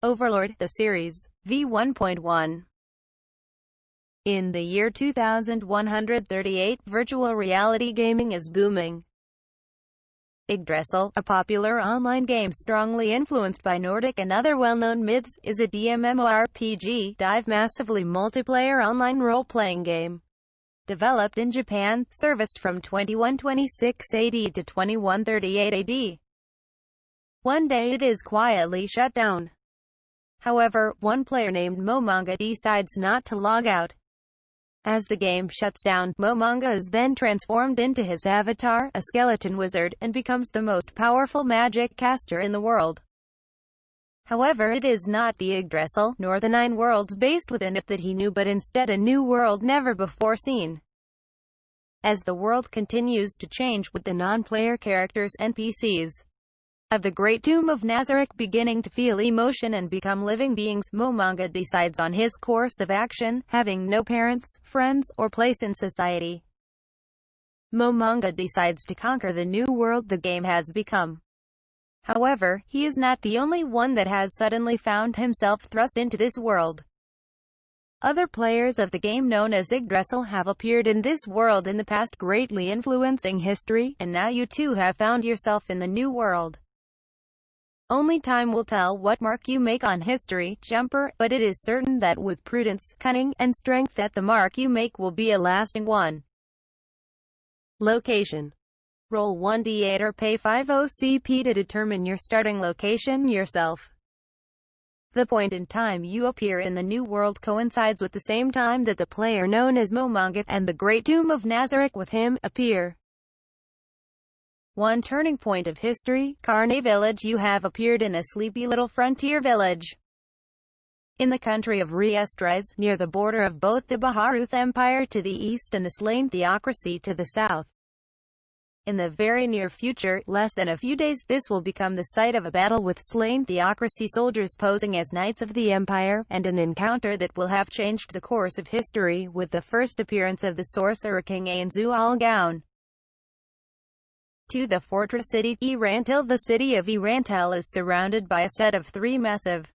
Overlord, the series, v1.1. In the year 2138, virtual reality gaming is booming. Yggdrasil, a popular online game strongly influenced by Nordic and other well-known myths, is a MMORPG, massively multiplayer online role-playing game. Developed in Japan, serviced from 2126 AD to 2138 AD. One day it is quietly shut down. However, one player named Momonga decides not to log out. As the game shuts down, Momonga is then transformed into his avatar, a skeleton wizard, and becomes the most powerful magic caster in the world. However, it is not the Yggdrasil, nor the 9 worlds based within it that he knew, but instead a new world never before seen. As the world continues to change, with the non-player characters, NPCs, of the Great Tomb of Nazarick beginning to feel emotion and become living beings, Momonga decides on his course of action, having no parents, friends, or place in society. Momonga decides to conquer the new world the game has become. However, he is not the only one that has suddenly found himself thrust into this world. Other players of the game known as Yggdrasil have appeared in this world in the past, greatly influencing history, and now you too have found yourself in the new world. Only time will tell what mark you make on history, Jumper, but it is certain that with prudence, cunning, and strength that the mark you make will be a lasting one. Location. Roll 1d8 or pay 50 CP to determine your starting location yourself. The point in time you appear in the new world coincides with the same time that the player known as Momonga and the Great Tomb of Nazarick with him appear. One turning point of history, Carne Village. You have appeared in a sleepy little frontier village in the country of Riestrise, near the border of both the Baharuth Empire to the east and the slain theocracy to the south. In the very near future, less than a few days, this will become the site of a battle with slain theocracy soldiers posing as knights of the Empire, and an encounter that will have changed the course of history, with the first appearance of the sorcerer King Ainzu Algaun. To the fortress city, Erantil. The city of Erantil is surrounded by a set of 3 massive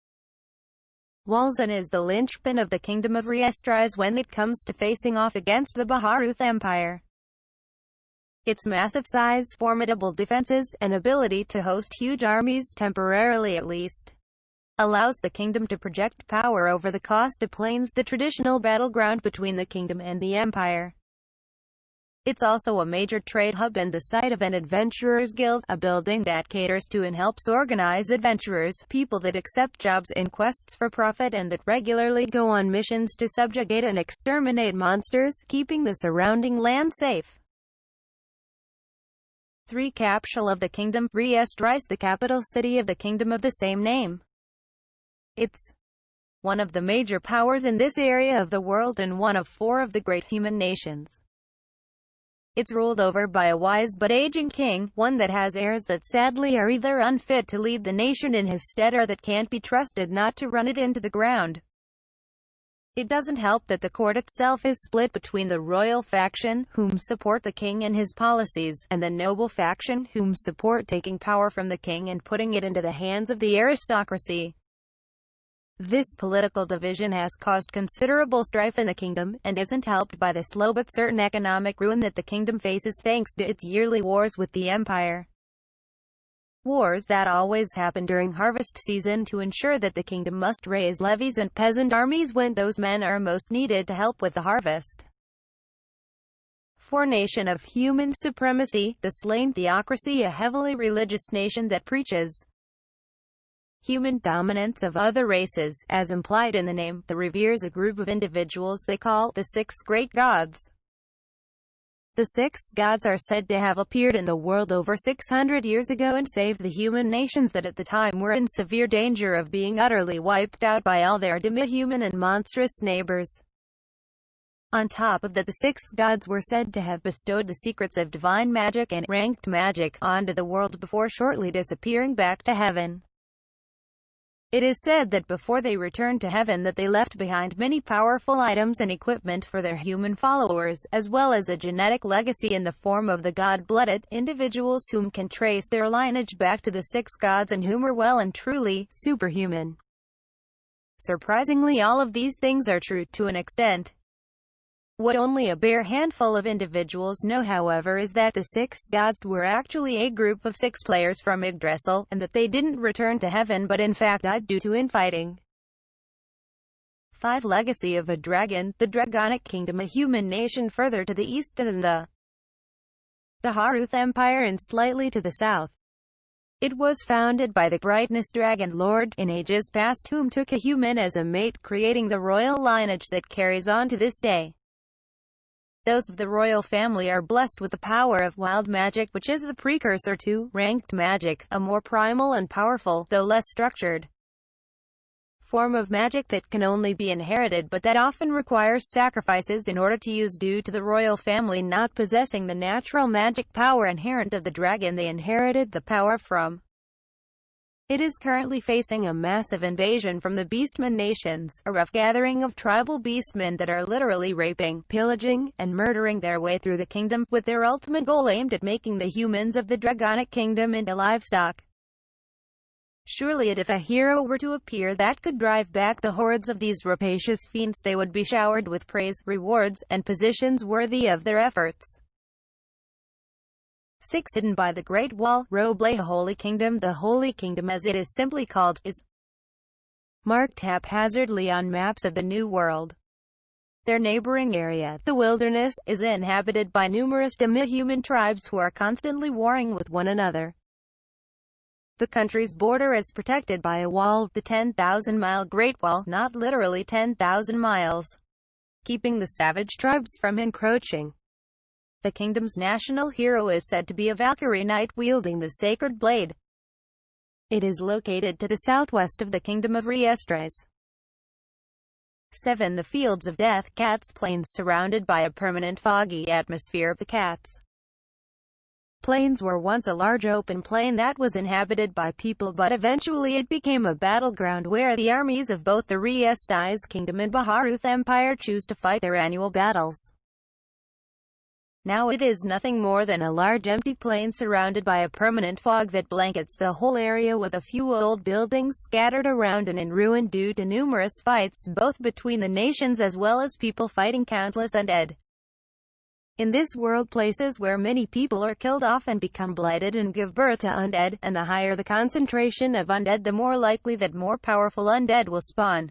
walls and is the linchpin of the kingdom of Riestrise when it comes to facing off against the Baharuth Empire. Its massive size, formidable defenses, and ability to host huge armies, temporarily at least, allows the kingdom to project power over the Costa Plains, the traditional battleground between the kingdom and the empire. It's also a major trade hub and the site of an adventurers guild, a building that caters to and helps organize adventurers, people that accept jobs in quests for profit and that regularly go on missions to subjugate and exterminate monsters, keeping the surrounding land safe. 3. Capital of the kingdom, Riestrise, the capital city of the kingdom of the same name. It's one of the major powers in this area of the world and one of 4 of the great human nations. It's ruled over by a wise but aging king, one that has heirs that sadly are either unfit to lead the nation in his stead or that can't be trusted not to run it into the ground. It doesn't help that the court itself is split between the royal faction, whom support the king and his policies, and the noble faction, whom support taking power from the king and putting it into the hands of the aristocracy. This political division has caused considerable strife in the kingdom, and isn't helped by the slow but certain economic ruin that the kingdom faces thanks to its yearly wars with the empire. Wars that always happen during harvest season to ensure that the kingdom must raise levies and peasant armies when those men are most needed to help with the harvest. For nation of human supremacy, the slain theocracy, a heavily religious nation that preaches human dominance of other races, as implied in the name, that reveres a group of individuals they call the 6 great gods. The 6 gods are said to have appeared in the world over 600 years ago and saved the human nations that at the time were in severe danger of being utterly wiped out by all their demi-human and monstrous neighbors. On top of that, the 6 gods were said to have bestowed the secrets of divine magic and ranked magic onto the world before shortly disappearing back to heaven. It is said that before they returned to heaven that they left behind many powerful items and equipment for their human followers, as well as a genetic legacy in the form of the god-blooded individuals whom can trace their lineage back to the 6 gods and whom are well and truly superhuman. Surprisingly, all of these things are true to an extent. What only a bare handful of individuals know, however, is that the 6 gods were actually a group of 6 players from Yggdrasil, and that they didn't return to heaven but in fact died due to infighting. 5. Legacy of a dragon. The Dragonic Kingdom, a human nation further to the east than the Baharuth Empire and slightly to the south. It was founded by the Brightness Dragon Lord in ages past, whom took a human as a mate, creating the royal lineage that carries on to this day. Those of the royal family are blessed with the power of wild magic, which is the precursor to ranked magic, a more primal and powerful, though less structured, form of magic that can only be inherited but that often requires sacrifices in order to use, due to the royal family not possessing the natural magic power inherent of the dragon they inherited the power from. It is currently facing a massive invasion from the Beastmen nations, a rough gathering of tribal beastmen that are literally raping, pillaging, and murdering their way through the kingdom, with their ultimate goal aimed at making the humans of the Dragonic Kingdom into livestock. Surely if a hero were to appear that could drive back the hordes of these rapacious fiends, they would be showered with praise, rewards, and positions worthy of their efforts. 6. Hidden by the Great Wall. Roble Holy Kingdom. The Holy Kingdom, as it is simply called, is marked haphazardly on maps of the New World. Their neighboring area, the wilderness, is inhabited by numerous demi-human tribes who are constantly warring with one another. The country's border is protected by a wall, the 10,000-mile Great Wall, not literally 10,000 miles, keeping the savage tribes from encroaching. The kingdom's national hero is said to be a Valkyrie knight wielding the sacred blade. It is located to the southwest of the kingdom of Riestris. 7. The Fields of Death. Cats Plains. Surrounded by a permanent foggy atmosphere of the Cats Plains were once a large open plain that was inhabited by people, but eventually it became a battleground where the armies of both the Riestris Kingdom and Baharuth Empire choose to fight their annual battles. Now it is nothing more than a large empty plain surrounded by a permanent fog that blankets the whole area, with a few old buildings scattered around and in ruin due to numerous fights both between the nations as well as people fighting countless undead. In this world, places where many people are killed often become blighted and give birth to undead, and the higher the concentration of undead, the more likely that more powerful undead will spawn.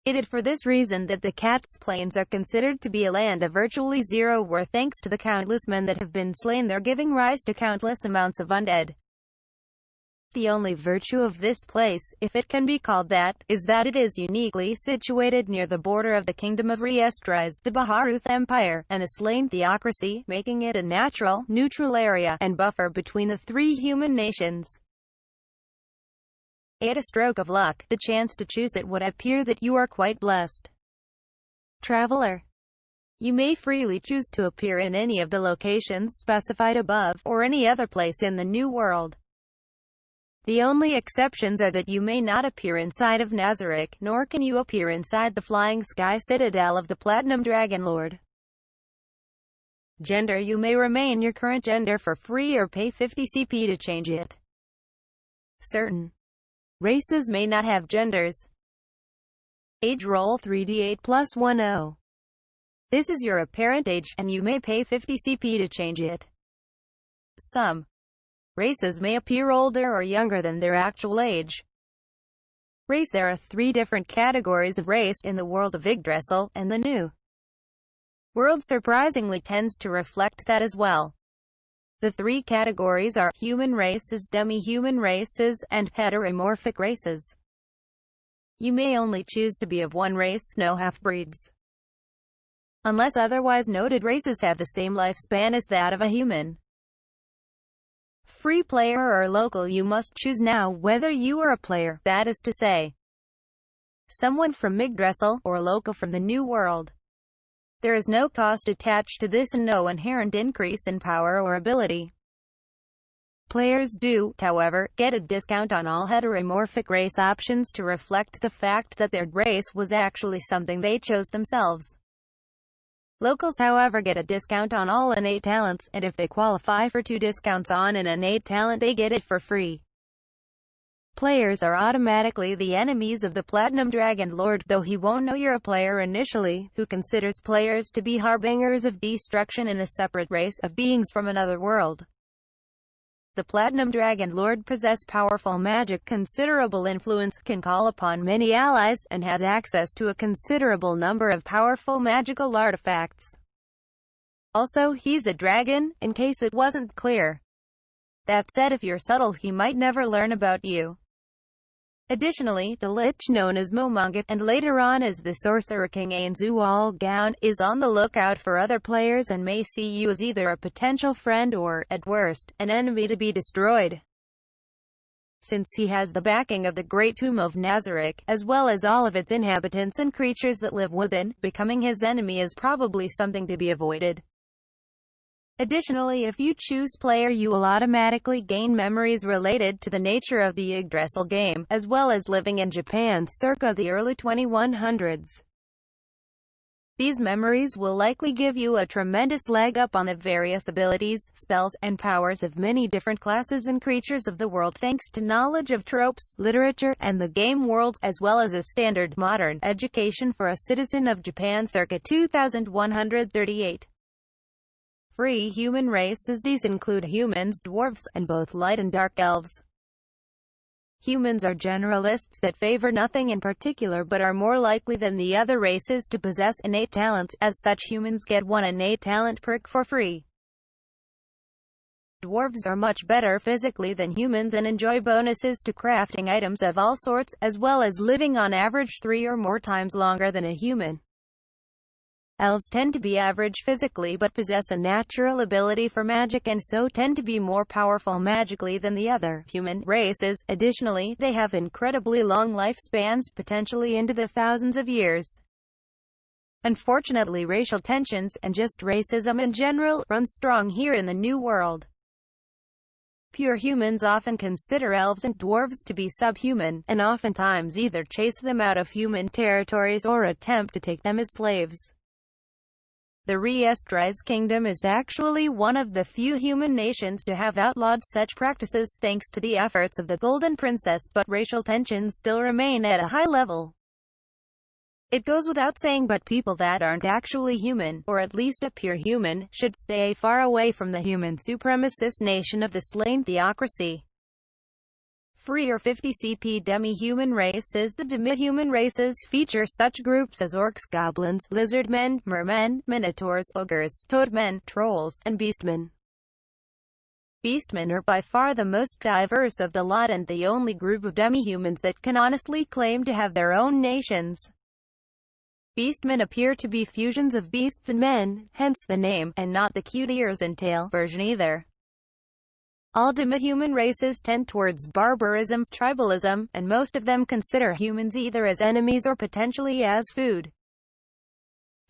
It is for this reason that the Cats Plains are considered to be a land of virtually zero war, thanks to the countless men that have been slain there, giving rise to countless amounts of undead. The only virtue of this place, if it can be called that, is that it is uniquely situated near the border of the Kingdom of Riestris, the Baharuth Empire, and the slain theocracy, making it a natural, neutral area, and buffer between the 3 human nations. 8. A stroke of luck. The chance to choose it would appear that you are quite blessed. Traveler. You may freely choose to appear in any of the locations specified above, or any other place in the New World. The only exceptions are that you may not appear inside of Nazarick, nor can you appear inside the Flying Sky Citadel of the Platinum Dragon Lord. Gender. You may remain your current gender for free or pay 50 CP to change it. Certain races may not have genders. Age. Roll 3d8 plus 10. This is your apparent age, and you may pay 50 CP to change it. Some races may appear older or younger than their actual age. Race. There are 3 different categories of race in the world of Yggdrasil, and the New World surprisingly tends to reflect that as well. The 3 categories are human races, demi-human races, and heteromorphic races. You may only choose to be of one race, no half-breeds. Unless otherwise noted, races have the same lifespan as that of a human. Free player or local. You must choose now whether you are a player, that is to say, someone from Yggdrasil, or local from the New World. There is no cost attached to this and no inherent increase in power or ability. Players do, however, get a discount on all heteromorphic race options to reflect the fact that their race was actually something they chose themselves. Locals, however, get a discount on all innate talents, and if they qualify for 2 discounts on an innate talent, they get it for free. Players are automatically the enemies of the Platinum Dragon Lord, though he won't know you're a player initially, who considers players to be harbingers of destruction in a separate race of beings from another world. The Platinum Dragon Lord possesses powerful magic, considerable influence, can call upon many allies, and has access to a considerable number of powerful magical artifacts. Also, he's a dragon, in case it wasn't clear. That said, if you're subtle, he might never learn about you. Additionally, the Lich, known as Momongat, and later on as the Sorcerer King Ainzual-Gaon, is on the lookout for other players and may see you as either a potential friend or, at worst, an enemy to be destroyed. Since he has the backing of the Great Tomb of Nazarick, as well as all of its inhabitants and creatures that live within, becoming his enemy is probably something to be avoided. Additionally, if you choose player, you will automatically gain memories related to the nature of the Yggdrasil game, as well as living in Japan circa the early 2100s. These memories will likely give you a tremendous leg up on the various abilities, spells, and powers of many different classes and creatures of the world thanks to knowledge of tropes, literature, and the game world, as well as a standard modern education for a citizen of Japan circa 2138. Free human races. These include humans, dwarves, and both light and dark elves. Humans are generalists that favor nothing in particular but are more likely than the other races to possess innate talents. As such, humans get one innate talent perk for free. Dwarves are much better physically than humans and enjoy bonuses to crafting items of all sorts, as well as living on average 3 or more times longer than a human. Elves tend to be average physically but possess a natural ability for magic and so tend to be more powerful magically than the other human races. Additionally, they have incredibly long lifespans, potentially into the thousands of years. Unfortunately, racial tensions, and just racism in general, run strong here in the New World. Pure humans often consider elves and dwarves to be subhuman, and oftentimes either chase them out of human territories or attempt to take them as slaves. The Reestrise Kingdom is actually one of the few human nations to have outlawed such practices thanks to the efforts of the Golden Princess, but racial tensions still remain at a high level. It goes without saying, but people that aren't actually human, or at least a pure human, should stay far away from the human supremacist nation of the slain theocracy. Free or 50 CP demi-human races. The demi-human races feature such groups as orcs, goblins, lizardmen, mermen, minotaurs, ogres, toadmen, trolls, and beastmen. Beastmen are by far the most diverse of the lot and the only group of demi-humans that can honestly claim to have their own nations. Beastmen appear to be fusions of beasts and men, hence the name, and not the cute ears and tail version either. All demi-human races tend towards barbarism, tribalism, and most of them consider humans either as enemies or potentially as food.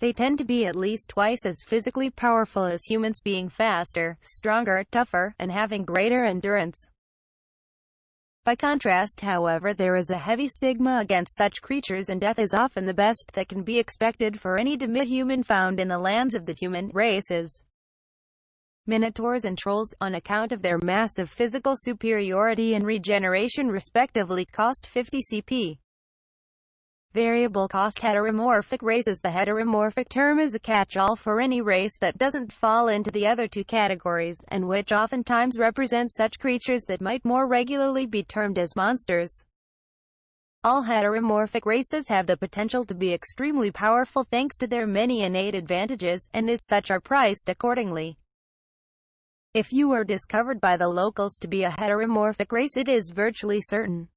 They tend to be at least twice as physically powerful as humans, being faster, stronger, tougher, and having greater endurance. By contrast, however, there is a heavy stigma against such creatures, and death is often the best that can be expected for any demi-human found in the lands of the human races. Minotaurs and trolls, on account of their massive physical superiority and regeneration respectively, cost 50 CP. Variable cost heteromorphic races. The heteromorphic term is a catch-all for any race that doesn't fall into the other two categories, and which oftentimes represents such creatures that might more regularly be termed as monsters. All heteromorphic races have the potential to be extremely powerful thanks to their many innate advantages, and as such are priced accordingly. If you are discovered by the locals to be a heteromorphic race, it is virtually certain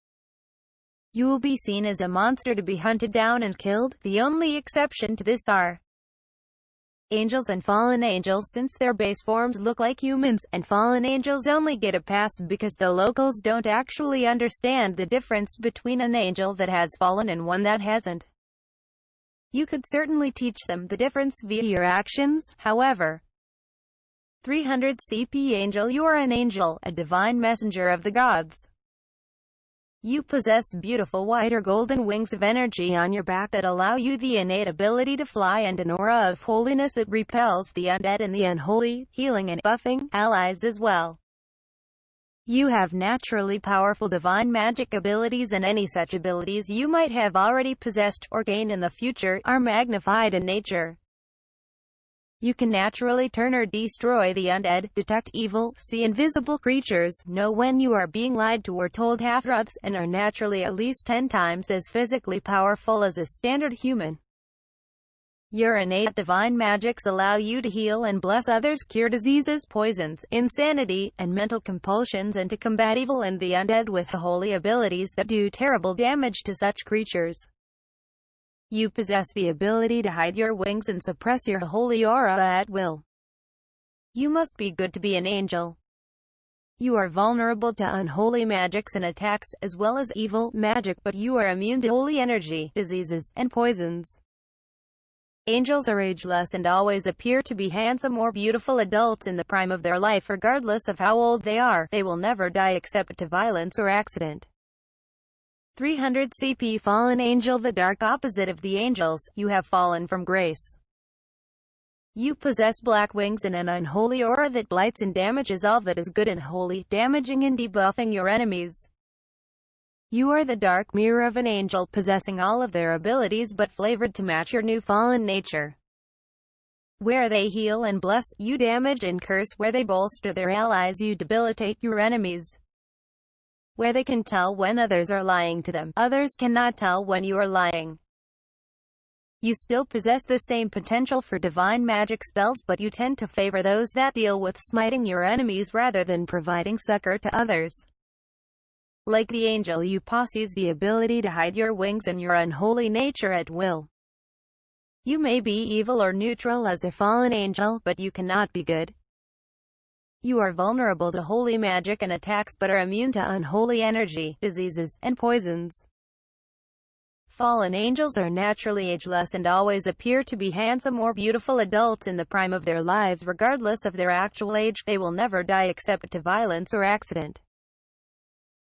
you will be seen as a monster to be hunted down and killed. The only exception to this are angels and fallen angels, since their base forms look like humans, and fallen angels only get a pass because the locals don't actually understand the difference between an angel that has fallen and one that hasn't. You could certainly teach them the difference via your actions, however. 300 CP Angel. You are an angel, a divine messenger of the gods. You possess beautiful white or golden wings of energy on your back that allow you the innate ability to fly and an aura of holiness that repels the undead and the unholy, healing and buffing allies as well. You have naturally powerful divine magic abilities, and any such abilities you might have already possessed, or gain in the future, are magnified in nature. You can naturally turn or destroy the undead, detect evil, see invisible creatures, know when you are being lied to or told half-truths, and are naturally at least 10 times as physically powerful as a standard human. Your innate divine magics allow you to heal and bless others, cure diseases, poisons, insanity, and mental compulsions, and to combat evil and the undead with holy abilities that do terrible damage to such creatures. You possess the ability to hide your wings and suppress your holy aura at will. You must be good to be an angel. You are vulnerable to unholy magics and attacks, as well as evil magic, but you are immune to holy energy, diseases, and poisons. Angels are ageless and always appear to be handsome or beautiful adults in the prime of their life regardless of how old they are. They will never die except to violence or accident. 300 CP Fallen Angel, the dark opposite of the angels. You have fallen from grace. You possess black wings and an unholy aura that blights and damages all that is good and holy, damaging and debuffing your enemies. You are the dark mirror of an angel, possessing all of their abilities but flavored to match your new fallen nature. Where they heal and bless, you damage and curse. Where they bolster their allies, you debilitate your enemies. Where they can tell when others are lying to them, others cannot tell when you are lying. You still possess the same potential for divine magic spells, but you tend to favor those that deal with smiting your enemies rather than providing succor to others. Like the angel, you possess the ability to hide your wings and your unholy nature at will. You may be evil or neutral as a fallen angel, but you cannot be good. You are vulnerable to holy magic and attacks but are immune to unholy energy, diseases, and poisons. Fallen angels are naturally ageless and always appear to be handsome or beautiful adults in the prime of their lives regardless of their actual age. They will never die except to violence or accident.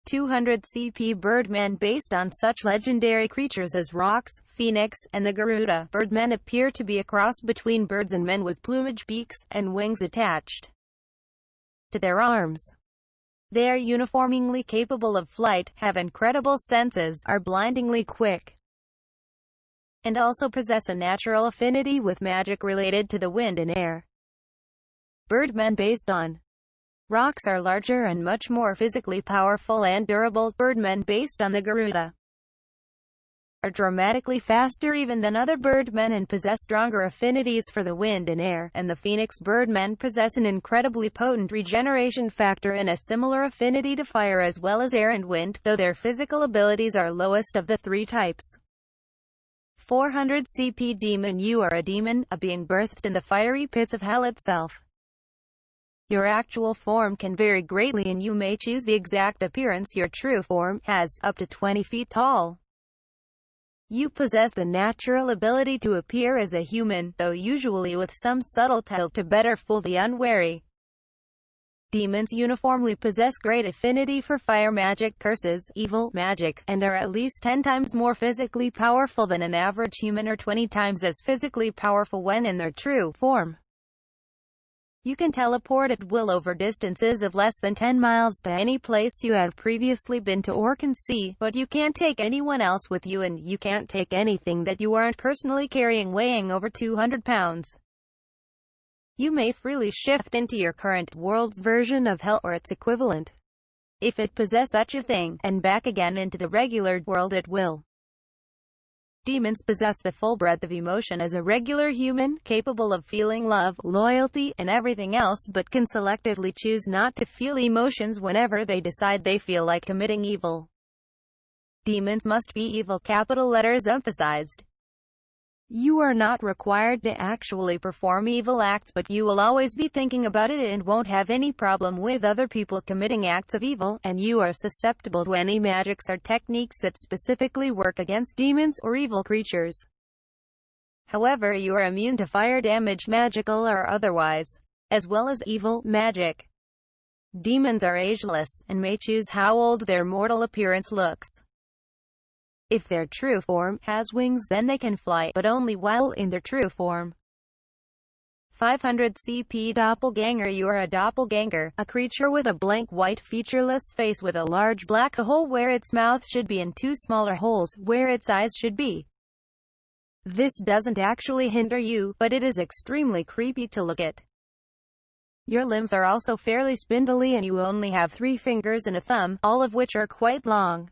200 CP Birdmen. Based on such legendary creatures as Rox, Phoenix, and the Garuda, Birdmen appear to be a cross between birds and men with plumage, beaks, and wings attached to their arms. They are uniformly capable of flight, have incredible senses, are blindingly quick, and also possess a natural affinity with magic related to the wind and air. Birdmen based on Rox are larger and much more physically powerful and durable. Birdmen based on the Garuda are dramatically faster even than other birdmen and possess stronger affinities for the wind and air, and the Phoenix birdmen possess an incredibly potent regeneration factor and a similar affinity to fire as well as air and wind, though their physical abilities are lowest of the three types. 400 CP Demon. You are a demon, a being birthed in the fiery pits of hell itself. Your actual form can vary greatly and you may choose the exact appearance your true form has, up to 20 feet tall. You possess the natural ability to appear as a human, though usually with some subtle tilt to better fool the unwary. Demons uniformly possess great affinity for fire magic, curses, evil magic, and are at least 10 times more physically powerful than an average human or 20 times as physically powerful when in their true form. You can teleport at will over distances of less than 10 miles to any place you have previously been to or can see, but you can't take anyone else with you and you can't take anything that you aren't personally carrying weighing over 200 pounds. You may freely shift into your current world's version of hell or its equivalent, if it possess such a thing, and back again into the regular world at will. Demons possess the full breadth of emotion as a regular human, capable of feeling love, loyalty, and everything else, but can selectively choose not to feel emotions whenever they decide they feel like committing evil. Demons must be evil, capital letters emphasized. You are not required to actually perform evil acts, but you will always be thinking about it and won't have any problem with other people committing acts of evil, and you are susceptible to any magics or techniques that specifically work against demons or evil creatures. However, you are immune to fire damage, magical or otherwise, as well as evil magic. Demons are ageless, and may choose how old their mortal appearance looks. If their true form has wings, then they can fly, but only while in their true form. 500 CP Doppelganger. You are a doppelganger, a creature with a blank white featureless face with a large black hole where its mouth should be and two smaller holes where its eyes should be. This doesn't actually hinder you, but it is extremely creepy to look at. Your limbs are also fairly spindly and you only have 3 fingers and a thumb, all of which are quite long.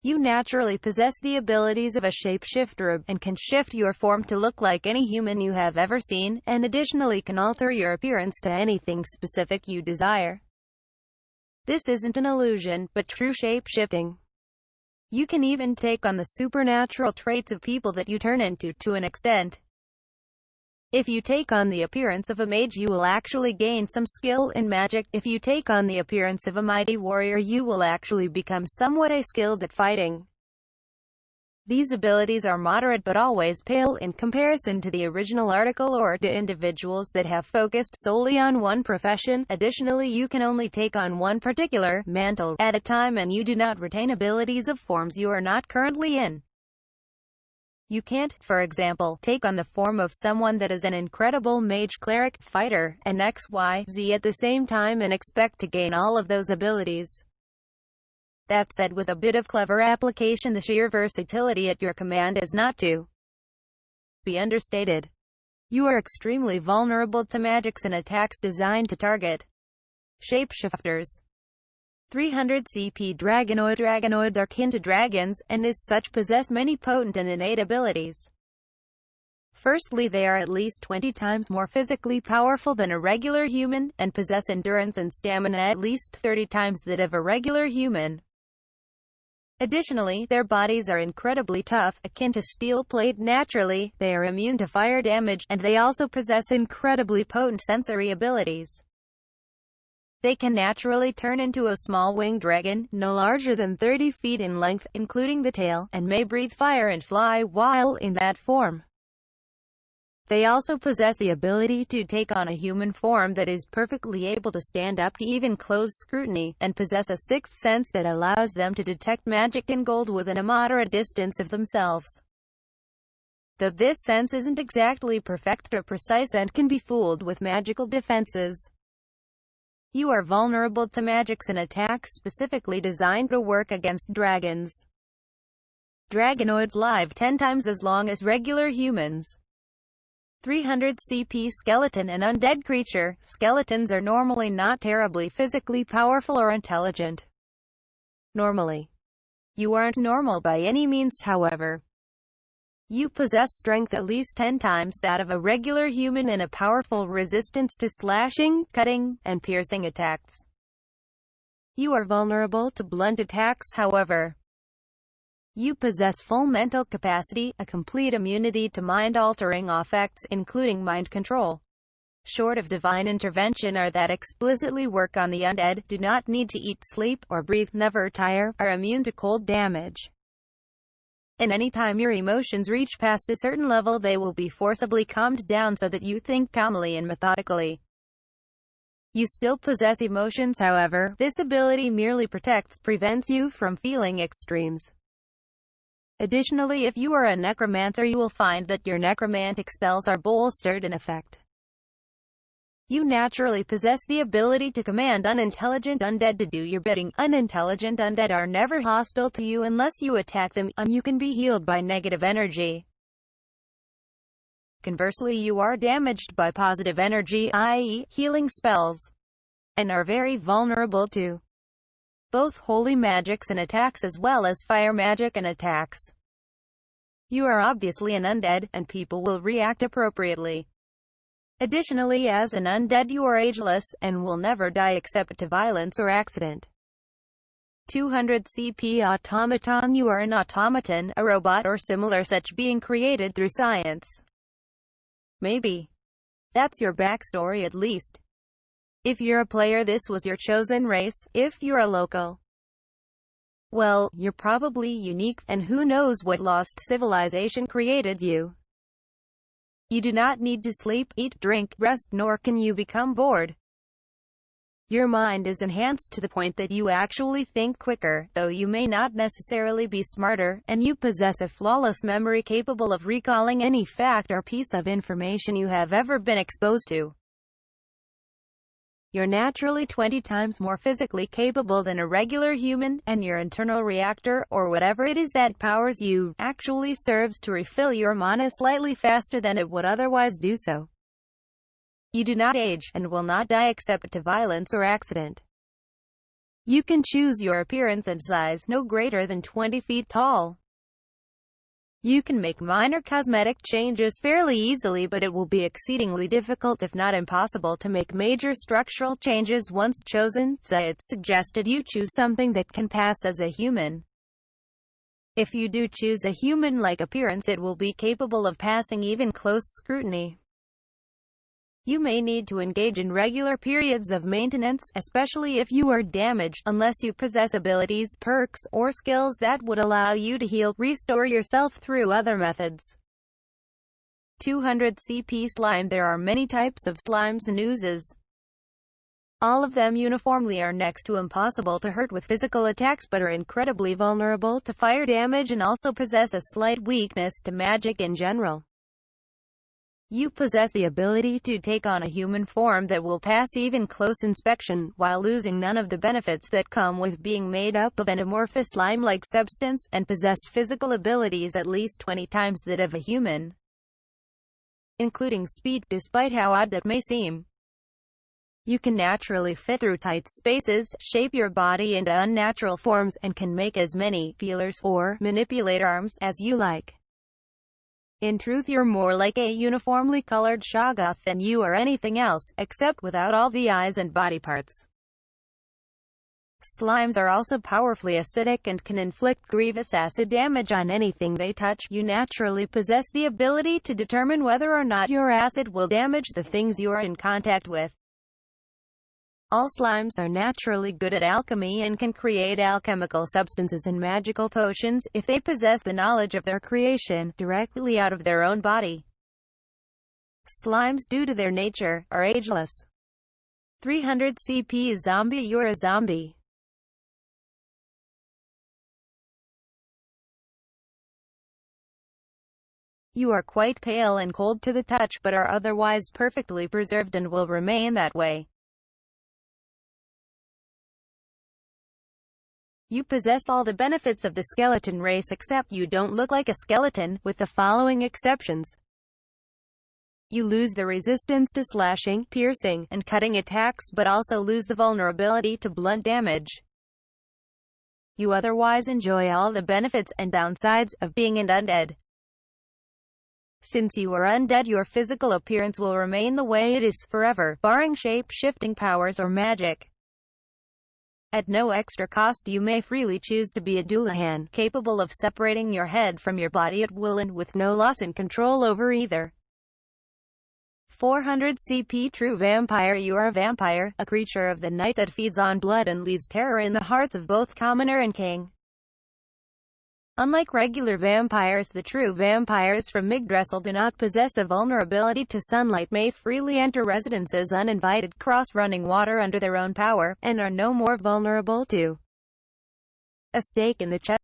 You naturally possess the abilities of a shapeshifter and can shift your form to look like any human you have ever seen, and additionally can alter your appearance to anything specific you desire. This isn't an illusion, but true shape-shifting. You can even take on the supernatural traits of people that you turn into, to an extent. If you take on the appearance of a mage, you will actually gain some skill in magic. If you take on the appearance of a mighty warrior, you will actually become somewhat skilled at fighting. These abilities are moderate but always pale in comparison to the original article or to individuals that have focused solely on one profession. Additionally, you can only take on one particular mantle at a time and you do not retain abilities of forms you are not currently in. You can't, for example, take on the form of someone that is an incredible mage, cleric, fighter, and XYZ at the same time and expect to gain all of those abilities. That said, with a bit of clever application, the sheer versatility at your command is not to be understated. You are extremely vulnerable to magics and attacks designed to target shapeshifters. 300 CP Dragonoid. Dragonoids are kin to dragons, and as such possess many potent and innate abilities. Firstly, they are at least 20 times more physically powerful than a regular human, and possess endurance and stamina at least 30 times that of a regular human. Additionally, their bodies are incredibly tough, akin to steel plate. Naturally, they are immune to fire damage, and they also possess incredibly potent sensory abilities. They can naturally turn into a small winged dragon, no larger than 30 feet in length, including the tail, and may breathe fire and fly while in that form. They also possess the ability to take on a human form that is perfectly able to stand up to even close scrutiny, and possess a sixth sense that allows them to detect magic in gold within a moderate distance of themselves. Though this sense isn't exactly perfect or precise and can be fooled with magical defenses. You are vulnerable to magics and attacks specifically designed to work against dragons. Dragonoids live 10 times as long as regular humans. 300 CP Skeleton. An undead creature. Skeletons are normally not terribly physically powerful or intelligent. Normally. You aren't normal by any means, however. You possess strength at least 10 times that of a regular human and a powerful resistance to slashing, cutting, and piercing attacks. You are vulnerable to blunt attacks, however. You possess full mental capacity, a complete immunity to mind-altering effects, including mind control. Short of divine intervention or that explicitly work on the undead, do not need to eat, sleep, or breathe, never tire, are immune to cold damage. And any time your emotions reach past a certain level, they will be forcibly calmed down so that you think calmly and methodically. You still possess emotions, however. This ability merely prevents you from feeling extremes. Additionally, if you are a necromancer, you will find that your necromantic spells are bolstered in effect. You naturally possess the ability to command unintelligent undead to do your bidding. Unintelligent undead are never hostile to you unless you attack them, and you can be healed by negative energy. Conversely, you are damaged by positive energy, i.e., healing spells, and are very vulnerable to both holy magics and attacks as well as fire magic and attacks. You are obviously an undead, and people will react appropriately. Additionally, as an undead you are ageless, and will never die except to violence or accident. 200 CP Automaton. You are an automaton, a robot or similar such being created through science. Maybe. That's your backstory at least. If you're a player, this was your chosen race. If you're a local, well, you're probably unique, and who knows what lost civilization created you. You do not need to sleep, eat, drink, rest, nor can you become bored. Your mind is enhanced to the point that you actually think quicker, though you may not necessarily be smarter, and you possess a flawless memory capable of recalling any fact or piece of information you have ever been exposed to. You're naturally 20 times more physically capable than a regular human, and your internal reactor, or whatever it is that powers you, actually serves to refill your mana slightly faster than it would otherwise do so. You do not age, and will not die except to violence or accident. You can choose your appearance and size, no greater than 20 feet tall. You can make minor cosmetic changes fairly easily, but it will be exceedingly difficult if not impossible to make major structural changes once chosen, so it's suggested you choose something that can pass as a human. If you do choose a human-like appearance, it will be capable of passing even close scrutiny. You may need to engage in regular periods of maintenance, especially if you are damaged, unless you possess abilities, perks, or skills that would allow you to restore yourself through other methods. 200 CP slime. There are many types of slimes and oozes. All of them uniformly are next to impossible to hurt with physical attacks, but are incredibly vulnerable to fire damage and also possess a slight weakness to magic in general. You possess the ability to take on a human form that will pass even close inspection, while losing none of the benefits that come with being made up of an amorphous slime-like substance, and possess physical abilities at least 20 times that of a human, including speed, despite how odd that may seem. You can naturally fit through tight spaces, shape your body into unnatural forms, and can make as many feelers, or manipulate arms, as you like. In truth, you're more like a uniformly colored Shoggoth than you are anything else, except without all the eyes and body parts. Slimes are also powerfully acidic and can inflict grievous acid damage on anything they touch. You naturally possess the ability to determine whether or not your acid will damage the things you are in contact with. All slimes are naturally good at alchemy and can create alchemical substances and magical potions, if they possess the knowledge of their creation, directly out of their own body. Slimes, due to their nature, are ageless. 300 CP zombie. You're a zombie. You are quite pale and cold to the touch, but are otherwise perfectly preserved and will remain that way. You possess all the benefits of the skeleton race, except you don't look like a skeleton, with the following exceptions. You lose the resistance to slashing, piercing, and cutting attacks, but also lose the vulnerability to blunt damage. You otherwise enjoy all the benefits and downsides of being an undead. Since you are undead, your physical appearance will remain the way it is forever, barring shape-shifting powers or magic. At no extra cost, you may freely choose to be a Dullahan, capable of separating your head from your body at will and with no loss in control over either. 400 CP True Vampire. You are a vampire, a creature of the night that feeds on blood and leaves terror in the hearts of both commoner and king. Unlike regular vampires, the true vampires from Yggdrasil do not possess a vulnerability to sunlight, may freely enter residences uninvited, cross running water under their own power, and are no more vulnerable to a stake in the chest.